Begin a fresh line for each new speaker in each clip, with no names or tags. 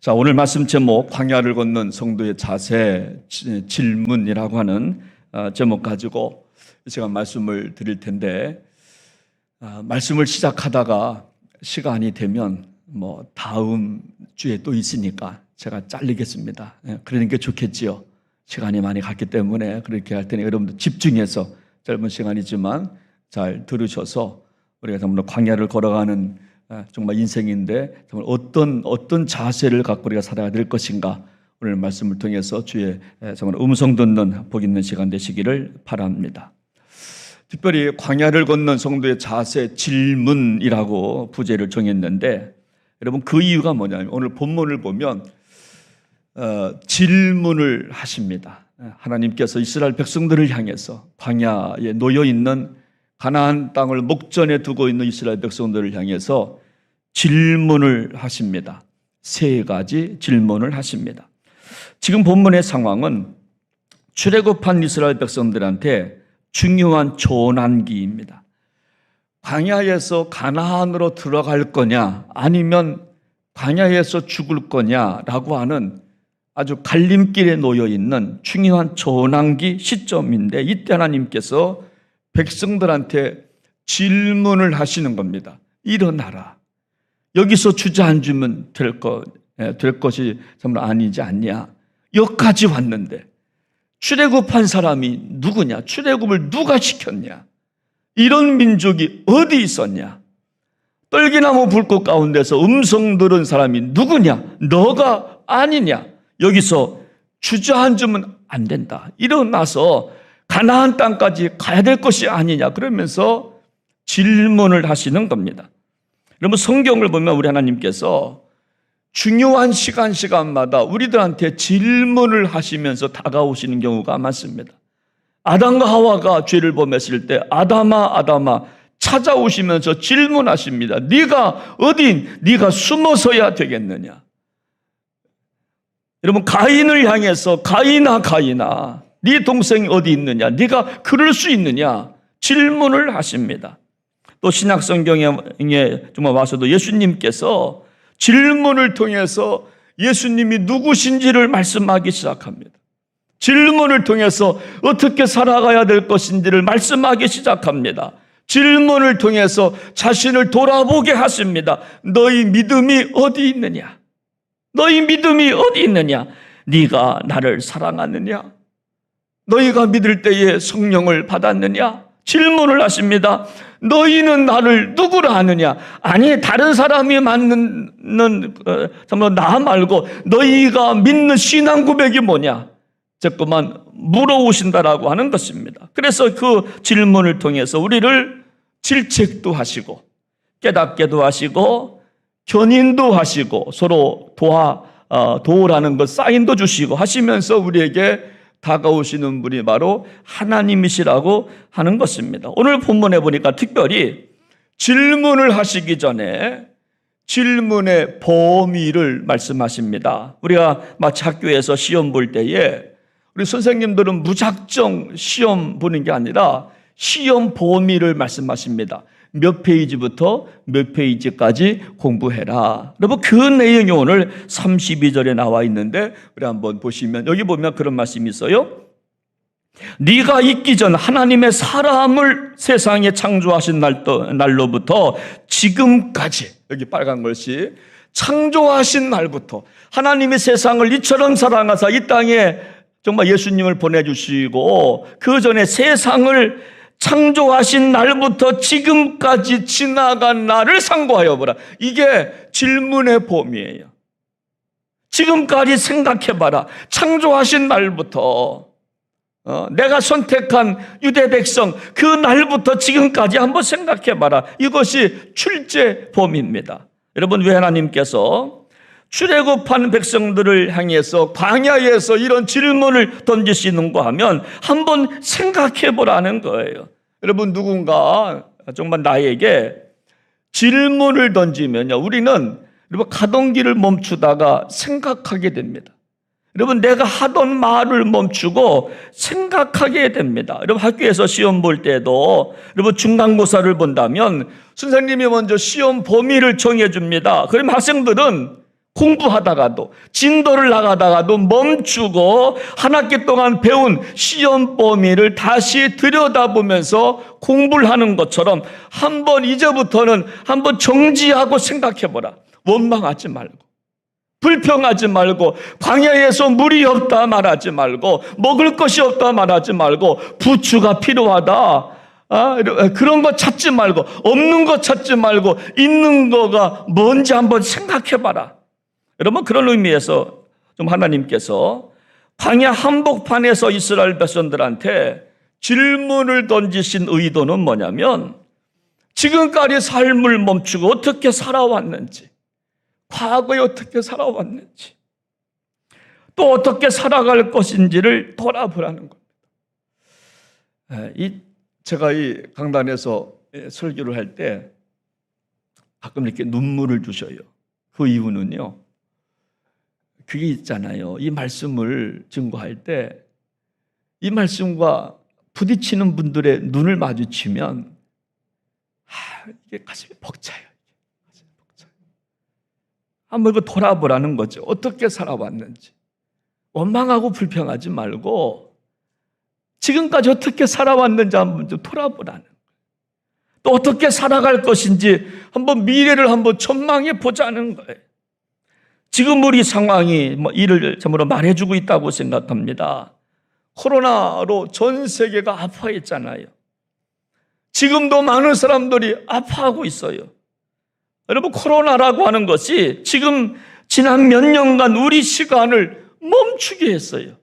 자, 오늘 말씀 제목 광야를 걷는 성도의 자세 질문이라고 하는 제목 가지고 이 시간 말씀을 드릴 텐데, 말씀을 시작하다가 시간이 되면 다음 주에 또 있으니까 제가 잘리겠습니다. 그러는 게 좋겠지요. 시간이 많이 갔기 때문에 그렇게 할 테니 여러분들 집중해서 짧은 시간이지만 잘 들으셔서 우리가 정말 광야를 걸어가는 정말 인생인데 정말 어떤 자세를 갖고 우리가 살아야 될 것인가, 오늘 말씀을 통해서 주의 정말 음성 듣는 복 있는 시간 되시기를 바랍니다. 특별히 광야를 걷는 성도의 자세 질문이라고 부제를 정했는데, 여러분 그 이유가 뭐냐면 오늘 본문을 보면 질문을 하십니다. 하나님께서 이스라엘 백성들을 향해서 광야에 놓여 있는 가나안 땅을 목전에 두고 있는 이스라엘 백성들을 향해서 질문을 하십니다. 세 가지 질문을 하십니다. 지금 본문의 상황은 출애굽한 이스라엘 백성들한테 중요한 조난기입니다. 광야에서 가나안으로 들어갈 거냐 아니면 광야에서 죽을 거냐라고 하는 아주 갈림길에 놓여 있는 중요한 조난기 시점인데, 이때 하나님께서 백성들한테 질문을 하시는 겁니다. 일어나라. 여기서 주저앉으면 될 것이 정말 아니지 않냐. 여기까지 왔는데 출애굽한 사람이 누구냐? 출애굽을 누가 시켰냐? 이런 민족이 어디 있었냐? 떨기나무 불꽃 가운데서 음성 들은 사람이 누구냐? 너가 아니냐? 여기서 주저앉으면 안 된다. 일어나서 가나안 땅까지 가야 될 것이 아니냐, 그러면서 질문을 하시는 겁니다. 여러분 성경을 보면 우리 하나님께서 중요한 시간마다 우리들한테 질문을 하시면서 다가오시는 경우가 많습니다. 아담과 하와가 죄를 범했을 때 아담아 찾아오시면서 질문하십니다. 네가 어디, 네가 숨어서야 되겠느냐. 여러분 가인을 향해서 가인아 네 동생이 어디 있느냐? 네가 그럴 수 있느냐? 질문을 하십니다. 또 신약 성경에 정말 와서도 예수님께서 질문을 통해서 예수님이 누구신지를 말씀하기 시작합니다. 질문을 통해서 어떻게 살아가야 될 것인지를 말씀하기 시작합니다. 질문을 통해서 자신을 돌아보게 하십니다. 너희 믿음이 어디 있느냐? 너희 믿음이 어디 있느냐? 네가 나를 사랑하느냐? 너희가 믿을 때에 성령을 받았느냐? 질문을 하십니다. 너희는 나를 누구라 하느냐? 아니, 다른 사람이 맞는 정말 나 말고 너희가 믿는 신앙 고백이 뭐냐? 자꾸만 물어오신다라고 하는 것입니다. 그래서 그 질문을 통해서 우리를 질책도 하시고 깨닫게도 하시고 견인도 하시고 서로 도우라는 것 사인도 주시고 하시면서 우리에게 다가오시는 분이 바로 하나님이시라고 하는 것입니다. 오늘 본문에 보니까 특별히 질문을 하시기 전에 질문의 범위를 말씀하십니다. 우리가 마치 학교에서 시험 볼 때에 우리 선생님들은 무작정 시험 보는 게 아니라 시험 범위를 말씀하십니다. 몇 페이지부터 몇 페이지까지 공부해라. 여러분 그 내용이 오늘 32절에 나와 있는데 우리 한번 보시면 여기 보면 그런 말씀이 있어요. 네가 있기 전 하나님의 사람을 세상에 창조하신 날로부터 지금까지, 여기 빨간 것이 창조하신 날부터 하나님이 세상을 이처럼 사랑하사 이 땅에 정말 예수님을 보내주시고 그 전에 세상을 창조하신 날부터 지금까지 지나간 날을 상고하여 보라. 이게 질문의 범위예요. 지금까지 생각해봐라. 창조하신 날부터 내가 선택한 유대 백성 그 날부터 지금까지 한번 생각해봐라. 이것이 출제 범위입니다. 여러분 왜 하나님께서 출애굽한 백성들을 향해서 광야에서 이런 질문을 던지시는가 하면 한번 생각해보라는 거예요. 여러분 누군가 정말 나에게 질문을 던지면요, 우리는 여러분 가던 길을 멈추다가 생각하게 됩니다. 여러분 내가 하던 말을 멈추고 생각하게 됩니다. 여러분 학교에서 시험 볼 때도 여러분 중간고사를 본다면 선생님이 먼저 시험 범위를 정해줍니다. 그러면 학생들은 공부하다가도 진도를 나가다가도 멈추고 한 학기 동안 배운 시험 범위를 다시 들여다보면서 공부를 하는 것처럼 한번 이제부터는 한번 정지하고 생각해보라. 원망하지 말고, 불평하지 말고, 광야에서 물이 없다 말하지 말고, 먹을 것이 없다 말하지 말고, 부추가 필요하다, 그런 거 찾지 말고, 없는 거 찾지 말고, 있는 거가 뭔지 한번 생각해봐라. 여러분, 그런 의미에서 좀 하나님께서 광야 한복판에서 이스라엘 백성들한테 질문을 던지신 의도는 뭐냐면, 지금까지 삶을 멈추고 어떻게 살아왔는지, 과거에 어떻게 살아왔는지, 또 어떻게 살아갈 것인지를 돌아보라는 겁니다. 제가 이 강단에서 설교를 할 때 가끔 이렇게 눈물을 주셔요. 그 이유는요, 그게 있잖아요. 이 말씀을 증거할 때 이 말씀과 부딪히는 분들의 눈을 마주치면 이게 가슴이 벅차요. 한번 이거 돌아보라는 거죠. 어떻게 살아왔는지. 원망하고 불평하지 말고 지금까지 어떻게 살아왔는지 한번 좀 돌아보라는 거예요. 또 어떻게 살아갈 것인지 한번 미래를 한번 전망해 보자는 거예요. 지금 우리 상황이 이를 참으로 말해주고 있다고 생각합니다. 코로나로 전 세계가 아파했잖아요. 지금도 많은 사람들이 아파하고 있어요. 여러분, 코로나라고 하는 것이 지금 지난 몇 년간 우리 시간을 멈추게 했어요.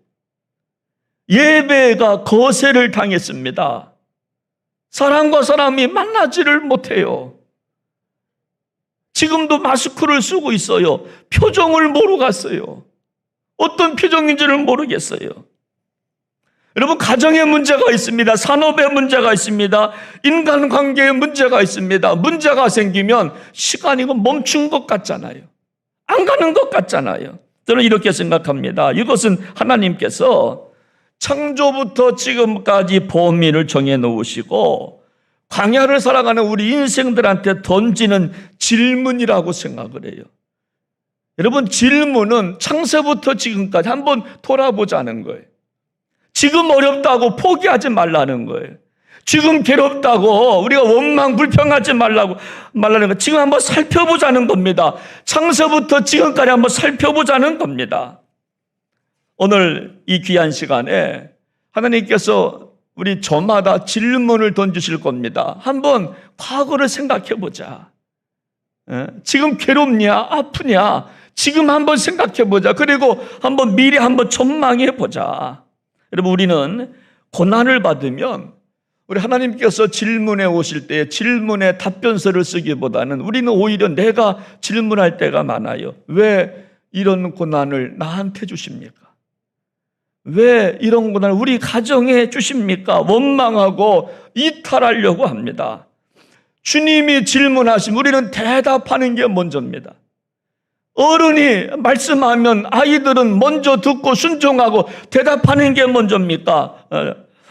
예배가 거세를 당했습니다. 사람과 사람이 만나지를 못해요. 지금도 마스크를 쓰고 있어요. 표정을 모르고 갔어요. 어떤 표정인지를 모르겠어요. 여러분, 가정에 문제가 있습니다. 산업에 문제가 있습니다. 인간관계에 문제가 있습니다. 문제가 생기면 시간이 멈춘 것 같잖아요. 안 가는 것 같잖아요. 저는 이렇게 생각합니다. 이것은 하나님께서 창조부터 지금까지 범위를 정해놓으시고 광야를 살아가는 우리 인생들한테 던지는 질문이라고 생각을 해요. 여러분, 질문은 창세부터 지금까지 한번 돌아보자는 거예요. 지금 어렵다고 포기하지 말라는 거예요. 지금 괴롭다고 우리가 원망, 불평하지 말라는 거예요. 지금 한번 살펴보자는 겁니다. 창세부터 지금까지 한번 살펴보자는 겁니다. 오늘 이 귀한 시간에 하나님께서 우리 저마다 질문을 던지실 겁니다. 한번 과거를 생각해 보자. 지금 괴롭냐, 아프냐, 지금 한번 생각해 보자. 그리고 한번 미래 한번 전망해 보자. 여러분, 우리는 고난을 받으면 우리 하나님께서 질문해 오실 때 질문에 답변서를 쓰기보다는 우리는 오히려 내가 질문할 때가 많아요. 왜 이런 고난을 나한테 주십니까? 왜 이런 고난을 우리 가정에 주십니까? 원망하고 이탈하려고 합니다. 주님이 질문하시면 우리는 대답하는 게 먼저입니다. 어른이 말씀하면 아이들은 먼저 듣고 순종하고 대답하는 게 먼저입니까?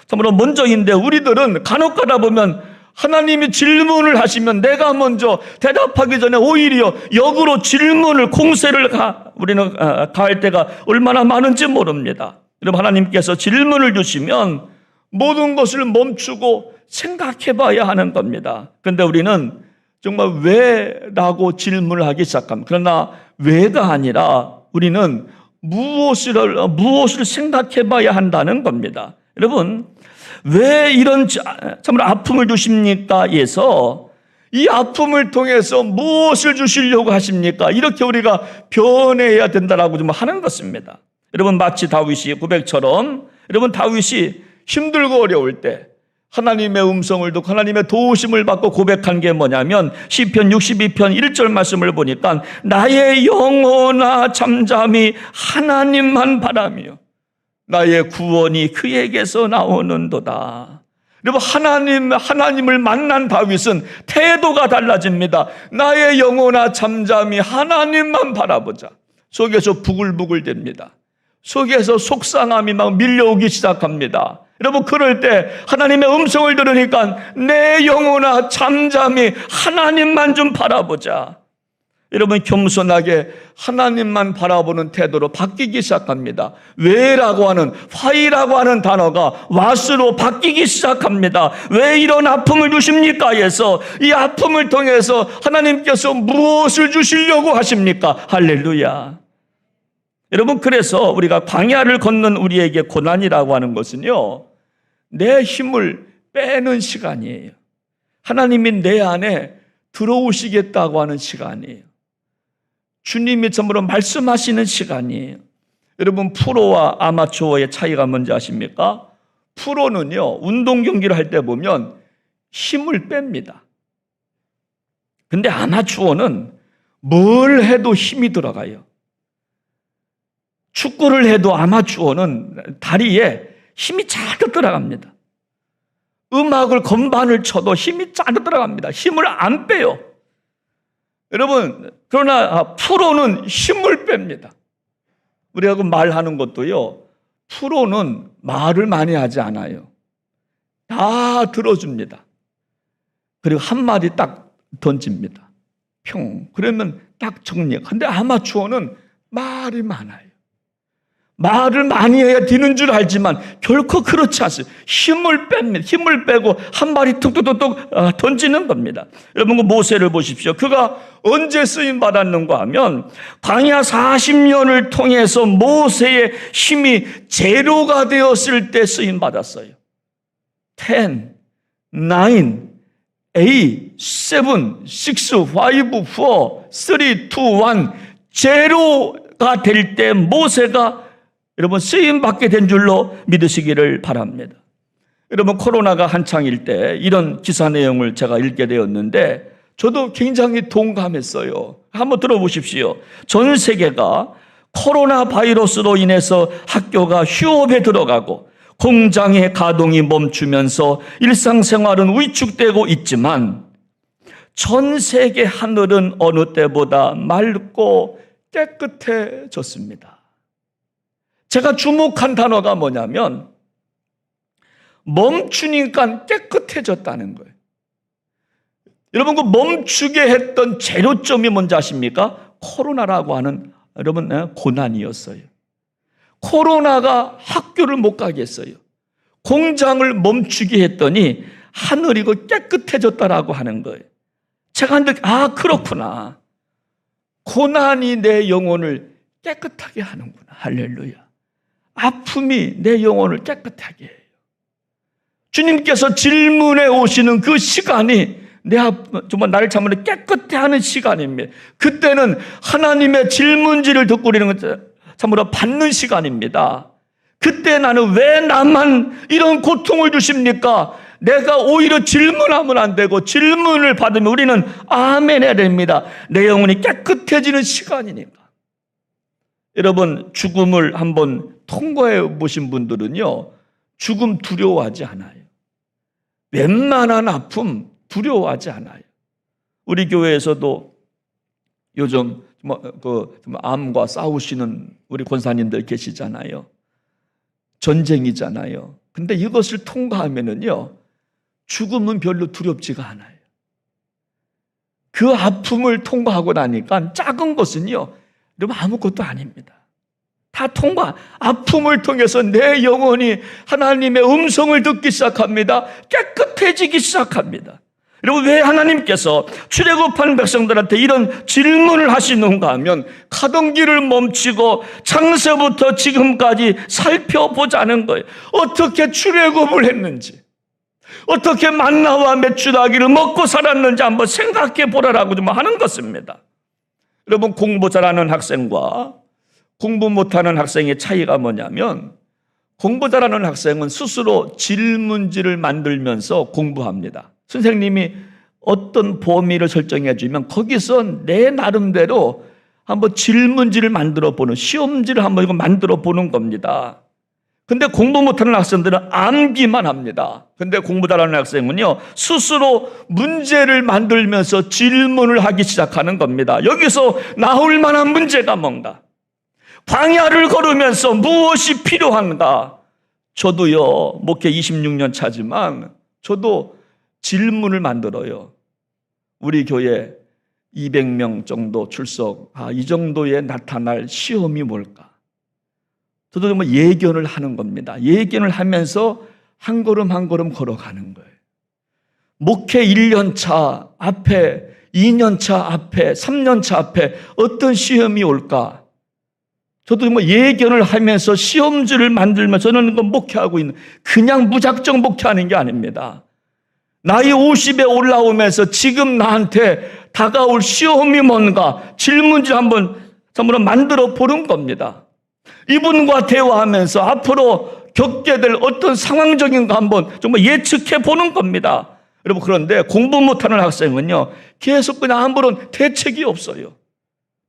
참으로 먼저인데 우리들은 간혹 가다 보면 하나님이 질문을 하시면 내가 먼저 대답하기 전에 오히려 역으로 질문을, 공세를 우리는 가할 때가 얼마나 많은지 모릅니다. 여러분, 하나님께서 질문을 주시면 모든 것을 멈추고 생각해 봐야 하는 겁니다. 그런데 우리는 정말 왜라고 질문을 하기 시작합니다. 그러나 왜가 아니라 우리는 무엇을 생각해 봐야 한다는 겁니다. 여러분, 왜 이런 참으로 아픔을 주십니까? 에서 이 아픔을 통해서 무엇을 주시려고 하십니까? 이렇게 우리가 변해야 된다라고 좀 하는 것입니다. 여러분, 마치 다윗이 고백처럼 여러분, 다윗이 힘들고 어려울 때 하나님의 음성을 듣고 하나님의 도우심을 받고 고백한 게 뭐냐면 시편 62편 1절 말씀을 보니까 나의 영혼아 잠잠히 하나님만 바라며 나의 구원이 그에게서 나오는도다. 여러분, 하나님을 만난 다윗은 태도가 달라집니다. 나의 영혼아 잠잠히 하나님만 바라보자. 속에서 부글부글 됩니다. 속에서 속상함이 막 밀려오기 시작합니다. 여러분, 그럴 때 하나님의 음성을 들으니까 내 영혼아 잠잠히 하나님만 좀 바라보자. 여러분 겸손하게 하나님만 바라보는 태도로 바뀌기 시작합니다. 왜라고 하는 why라고 하는 단어가 what으로 바뀌기 시작합니다. 왜 이런 아픔을 주십니까? 해서 이 아픔을 통해서 하나님께서 무엇을 주시려고 하십니까? 할렐루야. 여러분 그래서 우리가 광야를 걷는 우리에게 고난이라고 하는 것은요, 내 힘을 빼는 시간이에요. 하나님이 내 안에 들어오시겠다고 하는 시간이에요. 주님이 전부로 말씀하시는 시간이에요. 여러분 프로와 아마추어의 차이가 뭔지 아십니까? 프로는요, 운동 경기를 할 때 보면 힘을 뺍니다. 근데 아마추어는 뭘 해도 힘이 들어가요. 축구를 해도 아마추어는 다리에 힘이 잔뜩 들어갑니다. 음악을 건반을 쳐도 힘이 잔뜩 들어갑니다. 힘을 안 빼요. 여러분, 그러나 프로는 힘을 뺍니다. 우리하고 말하는 것도요, 프로는 말을 많이 하지 않아요. 다 들어줍니다. 그리고 한마디 딱 던집니다. 평. 그러면 딱 정리. 근데 아마추어는 말이 많아요. 말을 많이 해야 되는 줄 알지만 결코 그렇지 않습니다. 힘을 뺍니다. 힘을 빼고 한 마리 툭툭툭툭 던지는 겁니다. 여러분 그 모세를 보십시오. 그가 언제 쓰임 받았는가 하면 광야 40년을 통해서 모세의 힘이 제로가 되었을 때 쓰임 받았어요. 10, 9, 8, 7, 6, 5, 4, 3, 2, 1 제로가 될 때 모세가 여러분 쓰임 받게 된 줄로 믿으시기를 바랍니다. 여러분 코로나가 한창일 때 이런 기사 내용을 제가 읽게 되었는데 저도 굉장히 동감했어요. 한번 들어보십시오. 전 세계가 코로나 바이러스로 인해서 학교가 휴업에 들어가고 공장의 가동이 멈추면서 일상생활은 위축되고 있지만 전 세계 하늘은 어느 때보다 맑고 깨끗해졌습니다. 제가 주목한 단어가 뭐냐면 멈추니까 깨끗해졌다는 거예요. 여러분 그 멈추게 했던 재료점이 뭔지 아십니까? 코로나라고 하는 여러분 고난이었어요. 코로나가 학교를 못 가게 했어요. 공장을 멈추게 했더니 하늘이 깨끗해졌다라고 하는 거예요. 제가 한데 그렇구나. 고난이 내 영혼을 깨끗하게 하는구나. 할렐루야. 아픔이 내 영혼을 깨끗하게 해요. 주님께서 질문해 오시는 그 시간이 정말 나를 참으로 깨끗해 하는 시간입니다. 그때는 하나님의 질문지를 듣고 우리는 참으로 받는 시간입니다. 그때 나는 왜 나만 이런 고통을 주십니까? 내가 오히려 질문하면 안 되고 질문을 받으면 우리는 아멘 해야 됩니다. 내 영혼이 깨끗해지는 시간이니까. 여러분 죽음을 한번 통과해 보신 분들은요, 죽음 두려워하지 않아요. 웬만한 아픔 두려워하지 않아요. 우리 교회에서도 요즘 암과 싸우시는 우리 권사님들 계시잖아요. 전쟁이잖아요. 근데 이것을 통과하면은요, 죽음은 별로 두렵지가 않아요. 그 아픔을 통과하고 나니까 작은 것은요, 여러분 아무것도 아닙니다. 다 아픔을 통해서 내 영혼이 하나님의 음성을 듣기 시작합니다. 깨끗해지기 시작합니다. 여러분 왜 하나님께서 출애굽한 백성들한테 이런 질문을 하시는가 하면 가던 길을 멈추고 창세부터 지금까지 살펴보자는 거예요. 어떻게 출애굽을 했는지, 어떻게 만나와 메추라기를 먹고 살았는지 한번 생각해 보라라고 좀 하는 것입니다. 여러분 공부 잘하는 학생과 공부 못하는 학생의 차이가 뭐냐면 공부 잘하는 학생은 스스로 질문지를 만들면서 공부합니다. 선생님이 어떤 범위를 설정해 주면 거기서 내 나름대로 한번 질문지를 만들어 보는, 시험지를 한번 이거 만들어 보는 겁니다. 근데 공부 못하는 학생들은 암기만 합니다. 근데 공부 잘하는 학생은요, 스스로 문제를 만들면서 질문을 하기 시작하는 겁니다. 여기서 나올 만한 문제가 뭔가? 광야를 걸으면서 무엇이 필요한가? 저도요, 목회 26년 차지만 저도 질문을 만들어요. 우리 교회 200명 정도 출석, 이 정도에 나타날 시험이 뭘까? 저도 뭐 예견을 하는 겁니다. 예견을 하면서 한 걸음 한 걸음 걸어가는 거예요. 목회 1년 차 앞에, 2년 차 앞에, 3년 차 앞에 어떤 시험이 올까? 저도 뭐 예견을 하면서 시험지를 만들면서 저는 목회하고 있는, 그냥 무작정 목회하는 게 아닙니다. 나이 50에 올라오면서 지금 나한테 다가올 시험이 뭔가 질문지 한번 만들어 보는 겁니다. 이분과 대화하면서 앞으로 겪게 될 어떤 상황적인 거 한번 정말 예측해 보는 겁니다. 여러분, 그런데 공부 못하는 학생은요, 계속 그냥 아무런 대책이 없어요.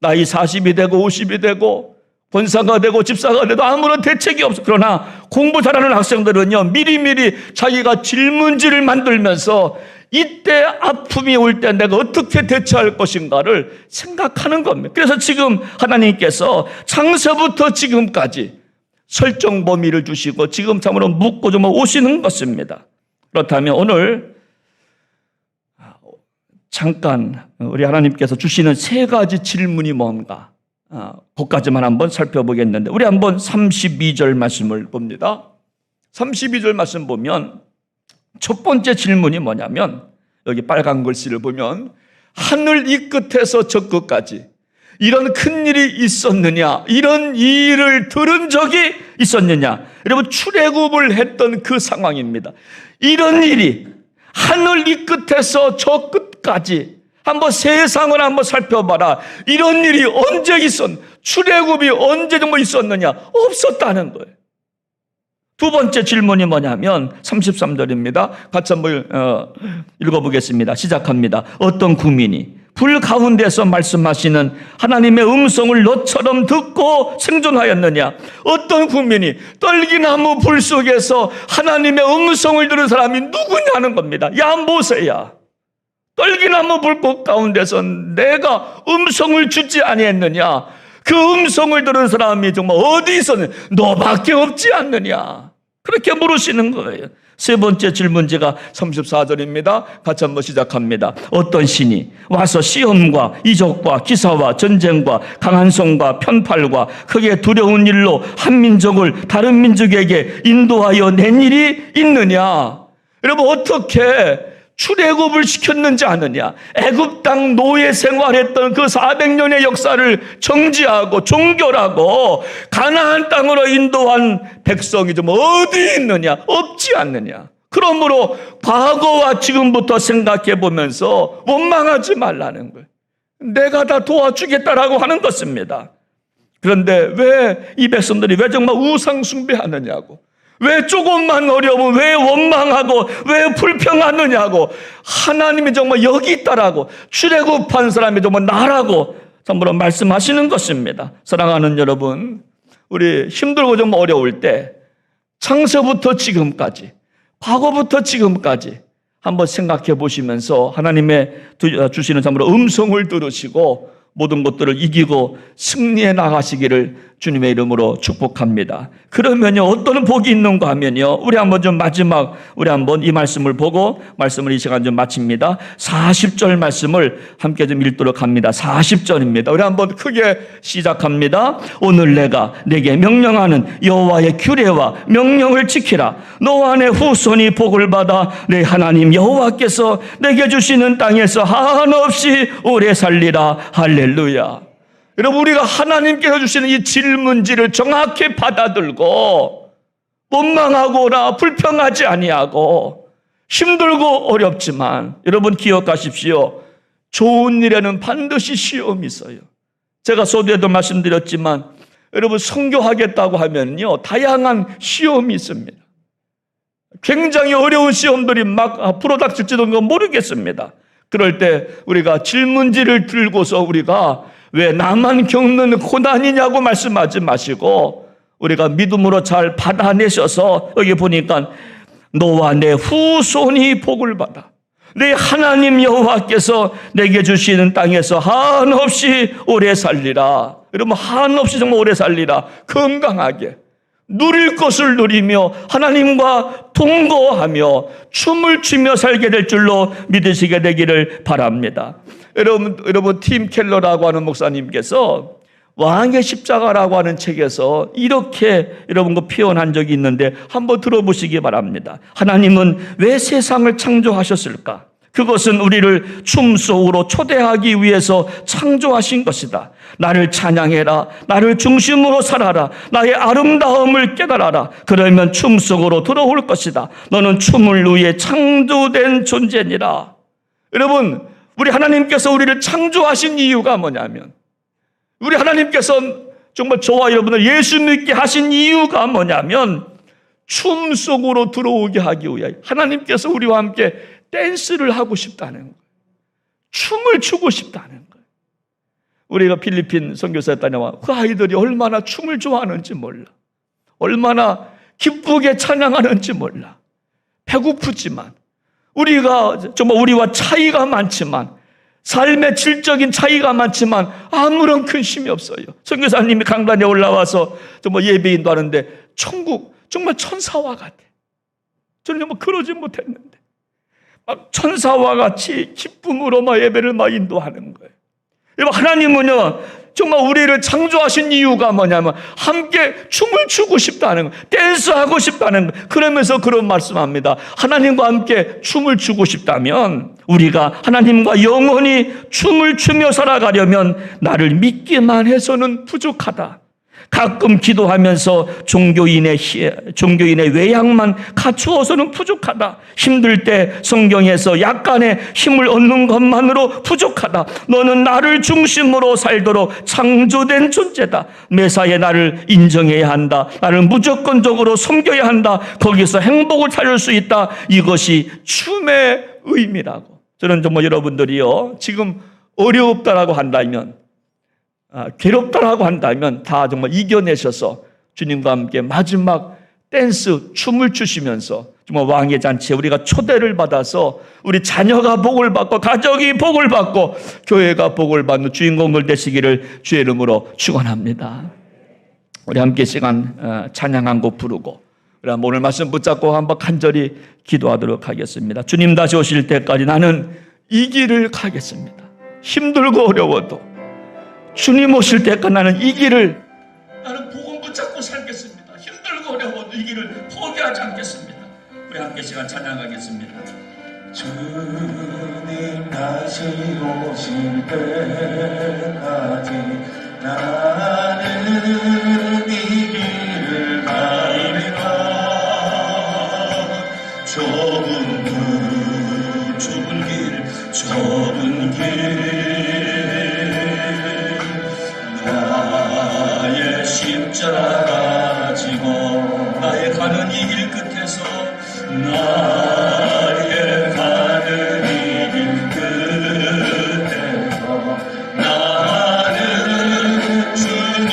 나이 40이 되고 50이 되고 권사가 되고 집사가 돼도 아무런 대책이 없어. 그러나 공부 잘하는 학생들은요, 미리미리 자기가 질문지를 만들면서 이때 아픔이 올 때 내가 어떻게 대처할 것인가를 생각하는 겁니다. 그래서 지금 하나님께서 창세부터 지금까지 설정 범위를 주시고 지금 참으로 묻고 좀 오시는 것입니다. 그렇다면 오늘 잠깐 우리 하나님께서 주시는 세 가지 질문이 뭔가, 그것까지만 한번 살펴보겠는데, 우리 한번 32절 말씀을 봅니다. 32절 말씀 보면 첫 번째 질문이 뭐냐면, 여기 빨간 글씨를 보면 하늘 이 끝에서 저 끝까지 이런 큰 일이 있었느냐, 이런 일을 들은 적이 있었느냐. 여러분, 출애굽을 했던 그 상황입니다. 이런 일이 하늘 이 끝에서 저 끝까지 한번 세상을 한번 살펴봐라. 이런 일이 언제 출애굽이 언제 정도 있었느냐? 없었다는 거예요. 두 번째 질문이 뭐냐면 33절입니다. 같이 한번 읽어보겠습니다. 시작합니다. 어떤 국민이 불 가운데서 말씀하시는 하나님의 음성을 너처럼 듣고 생존하였느냐? 어떤 국민이 떨기나무 불 속에서 하나님의 음성을 들은 사람이 누구냐는 겁니다. 야, 모세야, 떨기나무 불꽃 가운데서 내가 음성을 주지 아니했느냐? 그 음성을 들은 사람이 정말 어디 있었느냐? 너밖에 없지 않느냐? 그렇게 물으시는 거예요. 세 번째 질문지가 34절입니다. 같이 한번 시작합니다. 어떤 신이 와서 시험과 이적과 기사와 전쟁과 강한 성과 편팔과 크게 두려운 일로 한 민족을 다른 민족에게 인도하여 낸 일이 있느냐? 여러분, 어떻게 출애굽을 시켰는지 아느냐? 애굽 땅 노예 생활했던 그 400년의 역사를 정지하고 종결하고 가나안 땅으로 인도한 백성이 좀 어디 있느냐? 없지 않느냐? 그러므로 과거와 지금부터 생각해 보면서 원망하지 말라는 거예요. 내가 다 도와주겠다라고 하는 것입니다. 그런데 왜 이 백성들이 왜 정말 우상 숭배하느냐고, 왜 조금만 어려우면 왜 원망하고 왜 불평하느냐고, 하나님이 정말 여기 있다라고, 출애굽한 사람이 정말 나라고 참으로 말씀하시는 것입니다. 사랑하는 여러분, 우리 힘들고 좀 어려울 때 창세부터 지금까지, 과거부터 지금까지 한번 생각해 보시면서 하나님의 주시는 참으로 음성을 들으시고 모든 것들을 이기고 승리해 나가시기를 주님의 이름으로 축복합니다. 그러면요, 어떤 복이 있는가 하면요, 우리 한번 좀 마지막 우리 한번 이 말씀을 보고 말씀을 이 시간 좀 마칩니다. 40절 말씀을 함께 좀 읽도록 합니다. 40절입니다. 우리 한번 크게 시작합니다. 오늘 내가 내게 명령하는 여호와의 규례와 명령을 지키라. 너와 내 후손이 복을 받아 내 하나님 여호와께서 내게 주시는 땅에서 한없이 오래 살리라. 할렐루야. 여러분, 우리가 하나님께서 주시는 이 질문지를 정확히 받아들고 원망하거나 불평하지 아니하고 힘들고 어렵지만, 여러분 기억하십시오. 좋은 일에는 반드시 시험이 있어요. 제가 서두에도 말씀드렸지만, 여러분 선교하겠다고 하면요, 다양한 시험이 있습니다. 굉장히 어려운 시험들이 막 앞으로 닥칠지도 모르겠습니다. 그럴 때 우리가 질문지를 들고서 우리가 왜 나만 겪는 고난이냐고 말씀하지 마시고 우리가 믿음으로 잘 받아내셔서, 여기 보니까 너와 내 후손이 복을 받아 내 하나님 여호와께서 내게 주시는 땅에서 한없이 오래 살리라. 여러분, 한없이 정말 오래 살리라. 건강하게 누릴 것을 누리며 하나님과 동거하며 춤을 추며 살게 될 줄로 믿으시게 되기를 바랍니다. 여러분 팀 켈러라고 하는 목사님께서 왕의 십자가라고 하는 책에서 이렇게 여러분과 표현한 적이 있는데 한번 들어보시기 바랍니다. 하나님은 왜 세상을 창조하셨을까? 그것은 우리를 춤 속으로 초대하기 위해서 창조하신 것이다. 나를 찬양해라. 나를 중심으로 살아라. 나의 아름다움을 깨달아라. 그러면 춤 속으로 들어올 것이다. 너는 춤을 위해 창조된 존재니라. 여러분, 우리 하나님께서 우리를 창조하신 이유가 뭐냐면, 우리 하나님께서 정말 저와 여러분을 예수 믿게 하신 이유가 뭐냐면 춤 속으로 들어오게 하기 위해 하나님께서 우리와 함께 댄스를 하고 싶다는 거예요. 춤을 추고 싶다는 거예요. 우리가 필리핀 선교사에 다녀와 그 아이들이 얼마나 춤을 좋아하는지 몰라. 얼마나 기쁘게 찬양하는지 몰라. 배고프지만 우리가 정말 우리와 차이가 많지만 삶의 질적인 차이가 많지만 아무런 근심이 없어요. 선교사님이 강단에 올라와서 정말 예배인도 하는데 천국 정말 천사와 같아. 저는 정말 그러지 못했는데 막 천사와 같이 기쁨으로 막 예배를 막 인도하는 거예요. 하나님은요 정말 우리를 창조하신 이유가 뭐냐면 함께 춤을 추고 싶다는 거예요. 댄스하고 싶다는 거예요. 그러면서 그런 말씀합니다. 하나님과 함께 춤을 추고 싶다면 우리가 하나님과 영원히 춤을 추며 살아가려면 나를 믿기만 해서는 부족하다. 가끔 기도하면서 종교인의 외양만 갖추어서는 부족하다. 힘들 때 성경에서 약간의 힘을 얻는 것만으로 부족하다. 너는 나를 중심으로 살도록 창조된 존재다. 매사에 나를 인정해야 한다. 나를 무조건적으로 섬겨야 한다. 거기서 행복을 찾을 수 있다. 이것이 춤의 의미라고. 저는 정말 여러분들이요 지금 어렵다라고 한다면 괴롭다라고 한다면 다 정말 이겨내셔서 주님과 함께 마지막 댄스, 춤을 추시면서 정말 왕의 잔치에 우리가 초대를 받아서 우리 자녀가 복을 받고 가족이 복을 받고 교회가 복을 받는 주인공들 되시기를 주의 이름으로 축원합니다. 우리 함께 시간 찬양 한 곡 부르고 그럼 오늘 말씀 붙잡고 한번 간절히 기도하도록 하겠습니다. 주님 다시 오실 때까지 나는 이 길을 가겠습니다. 힘들고 어려워도 주님 오실 때까지 나는 이 길을 나는 복음 붙잡고 살겠습니다. 힘들고 어려워도 이 길을 포기하지 않겠습니다. 우리 함께 시간 찬양하겠습니다.
주님 다시 오실 때까지 나는 이 길을 가리라. 좁은 길 나의 십자가 지고 나의 가는 이 길 끝에서 나의 가는 이 길 끝에서 나는 주님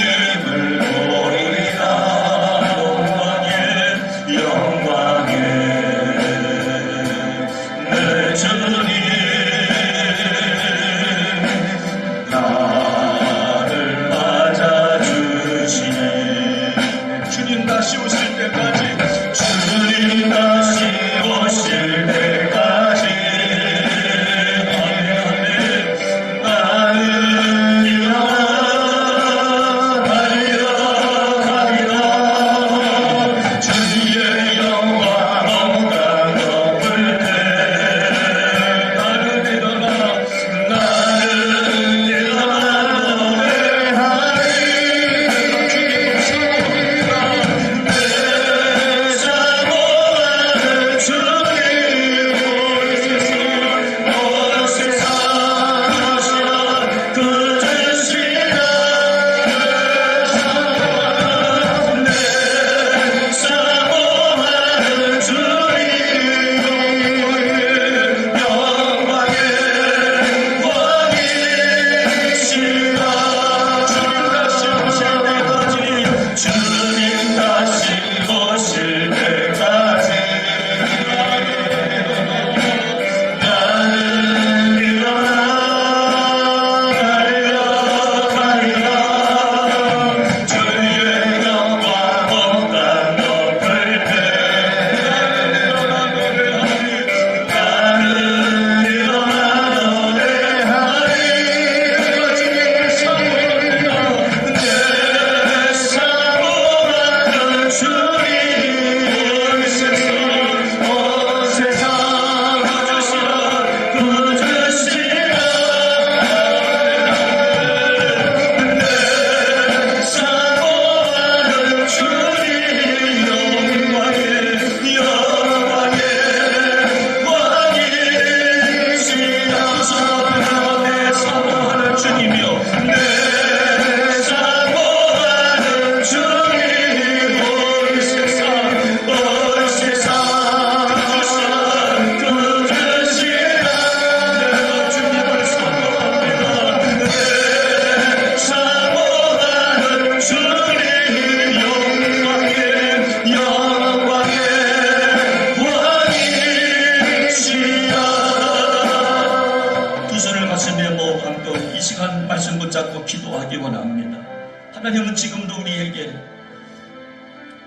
하나님은 지금도 우리에게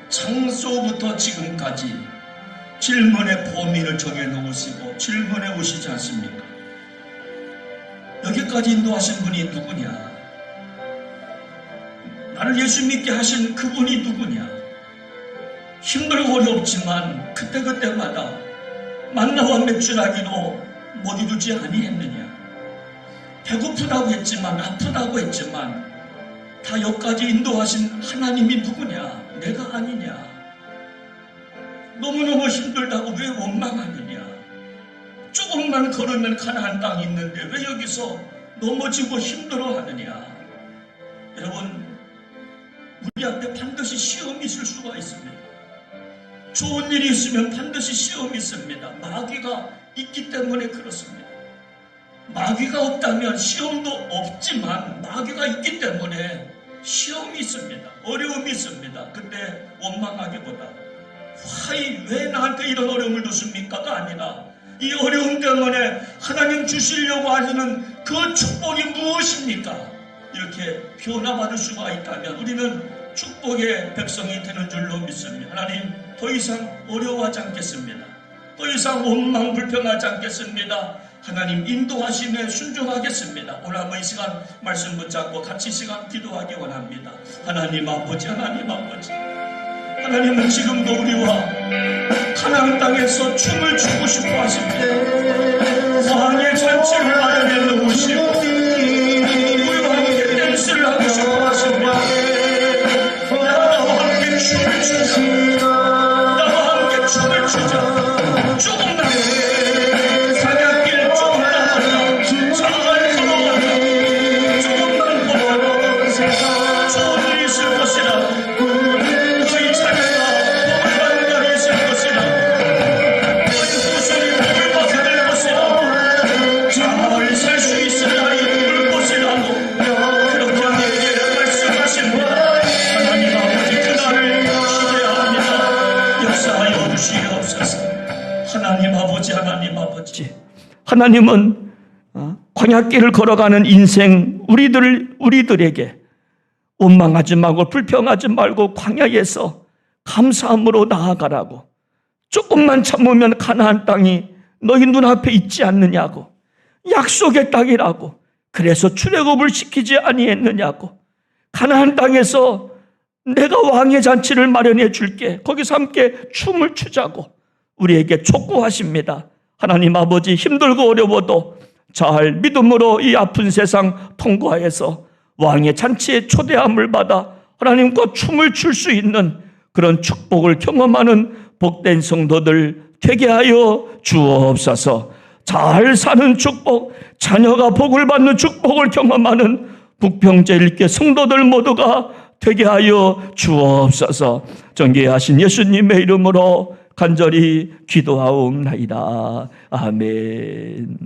창조부터 지금까지 질문의 범위를 정해놓으시고 질문해 오시지 않습니까? 여기까지 인도하신 분이 누구냐? 나를 예수 믿게 하신 그분이 누구냐? 힘들고 어렵지만 그때그때마다 만나와 맥주라기로 못 이루지 아니했느냐? 배고프다고 했지만 아프다고 했지만 다 여기까지 인도하신 하나님이 누구냐? 내가 아니냐? 너무너무 힘들다고 왜 원망하느냐? 조금만 걸으면 가나안 땅이 있는데 왜 여기서 넘어지고 힘들어하느냐? 여러분, 우리 앞에 반드시 시험이 있을 수가 있습니다. 좋은 일이 있으면 반드시 시험이 있습니다. 마귀가 있기 때문에 그렇습니다. 마귀가 없다면 시험도 없지만 마귀가 있기 때문에 시험이 있습니다. 어려움이 있습니다. 그때 원망하기보다 화이 왜 나한테 이런 어려움을 줬습니까가 아니라 이 어려움 때문에 하나님 주시려고 하시는 그 축복이 무엇입니까? 이렇게 변화받을 수가 있다면 우리는 축복의 백성이 되는 줄로 믿습니다. 하나님, 더 이상 어려워하지 않겠습니다. 더 이상 원망 불평하지 않겠습니다. 하나님 인도하심에 순종하겠습니다. 오늘 한번 이 시간 말씀 붙잡고 같이 시간 기도하기 원합니다. 하나님 아버지, 하나님 아버지, 하나님은 지금도 우리와 가나안 땅에서 춤을 추고 싶어 하십니다. 왕의 잔치를 마련해 놓으시고 우리와 함께 댄스를 하고 싶어 하십니다. 나와 함께 춤을 추자. 나와 함께 춤을 추자. 조금만 사냥길 조금만 잘 걸어가자. 조금만 걸어가자. 좋은 일이 있을 것이라. 너희 자녀가 복을 받는 날이 있을 것이라. 너희 후손이 복을 받게 될 것이라. 잘 살 수 있을 날이 올 것이라고 그렇게 내게 말씀하십니다. 하나님 아버지, 그날을 기대합니다. 역사하여 주시옵소서. 하나님 아버지, 하나님 아버지,
하나님은 광야길을 걸어가는 인생 우리들에게 원망하지 말고 불평하지 말고 광야에서 감사함으로 나아가라고, 조금만 참으면 가나안 땅이 너희 눈앞에 있지 않느냐고, 약속의 땅이라고, 그래서 출애굽을 시키지 아니했느냐고, 가나안 땅에서 내가 왕의 잔치를 마련해 줄게, 거기서 함께 춤을 추자고 우리에게 촉구하십니다. 하나님 아버지, 힘들고 어려워도 잘 믿음으로 이 아픈 세상 통과해서 왕의 잔치에 초대함을 받아 하나님과 춤을 출 수 있는 그런 축복을 경험하는 복된 성도들 되게 하여 주옵소서. 잘 사는 축복, 자녀가 복을 받는 축복을 경험하는 북평제일교 성도들 모두가 되게 하여 주옵소서. 존귀하신 예수님의 이름으로 간절히 기도하옵나이다. 아멘.